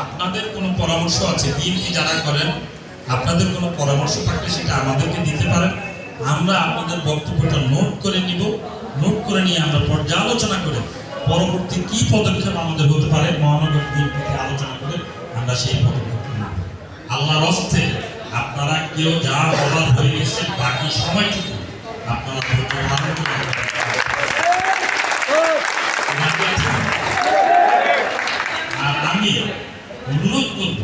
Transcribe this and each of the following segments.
আপনাদের কোনো পরামর্শ আছে, বিএনপি যারা করেন, আপনাদের কোনো পরামর্শ থাকলে সেটা আমাদেরকে দিতে পারেন। আমরা আপনাদের বক্তব্যটা নোট করে নিব, নোট করে নিয়ে আমরা পর্যালোচনা করে পরবর্তী কি পদক্ষেপ আমাদের হতে পারে মহানগর বিএনপিতে আলোচনা করে আমরা সেই পদক্ষেপ নেব। আল্লাহর হস্তে আপনারা কেউ যা বলার হয়ে গেছে, বাকি সময়টুকু আপনারা আর আমি অনুরোধ করব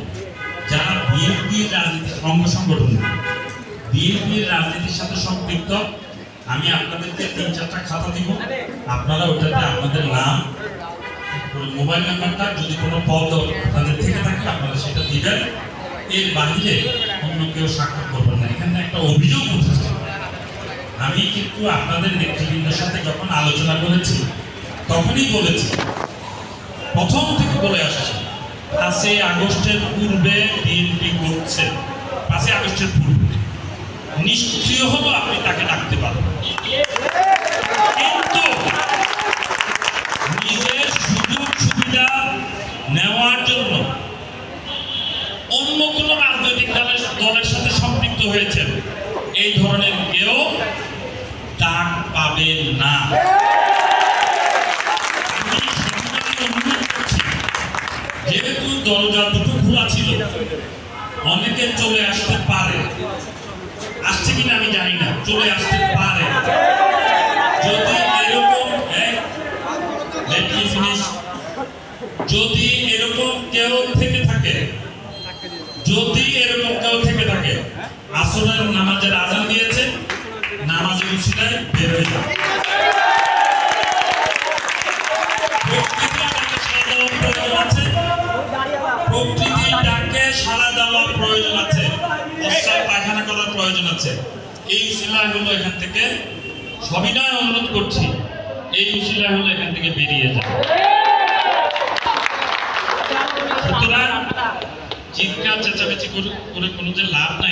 যারা বিএনপির রাজনীতির অঙ্গ সংগঠন, বিএনপির রাজনীতির সাথে সম্পৃক্ত, আমি আপনাদেরকে 3-4টা খাতা দিব, আপনারা ওটাতে আপনাদের নাম, মোবাইল নাম্বারটা, যদি কোনো পদ তাদের থেকে থাকে আপনারা সেটা দিবেন। এর বাহিরে অন্য কেউ স্বাক্ষর করবেন না। এখানে একটা অভিযোগ উঠেছে, আমি কিন্তু আপনাদের নেতৃবৃন্দের সাথে যখন আলোচনা করেছি তখনই বলেছি, প্রথম থেকে বলে আসছে 5 আগস্টের পূর্বে বিএনপি করছে, 5 আগস্টের পূর্বে নিষ্ক্রিয় হলো আপনি তাকে ডাকতে পারবেন, কিন্তু নিজের সুযোগ সুবিধা নেওয়ার জন্য অন্য কোনো রাজনৈতিক দলের সাথে সম্পৃক্ত হয়েছে এই ধরনের কেউ ডাক পাবেন না। যেহেতু দরজা দুটো খোলা ছিল, অনেকে চলে আসতে পারে, আসছে কিনা আমি জানি না, চলে আসতে পারে। যদি এরকম যদি এরকম কেউ থেকে থাকে, যদি এরকম কেউ থেকে থাকে, আসরের নামাজের আজান দিয়েছে, নামাজের উসিলায় বের হয়ে যাবে। প্রকৃতির ডাকে সাড়া দেওয়ার প্রয়োজন আছে, প্রস্রাব পায়খানা করার প্রয়োজন আছে। এই উসিলাগুলো এখান থেকে সবিনয় অনুরোধ করছি, এই উসিলাগুলো এখান থেকে বেরিয়ে যায়। সুতরাং চিৎকার চেঁচামেচি করে কোনো যে লাভ নাই।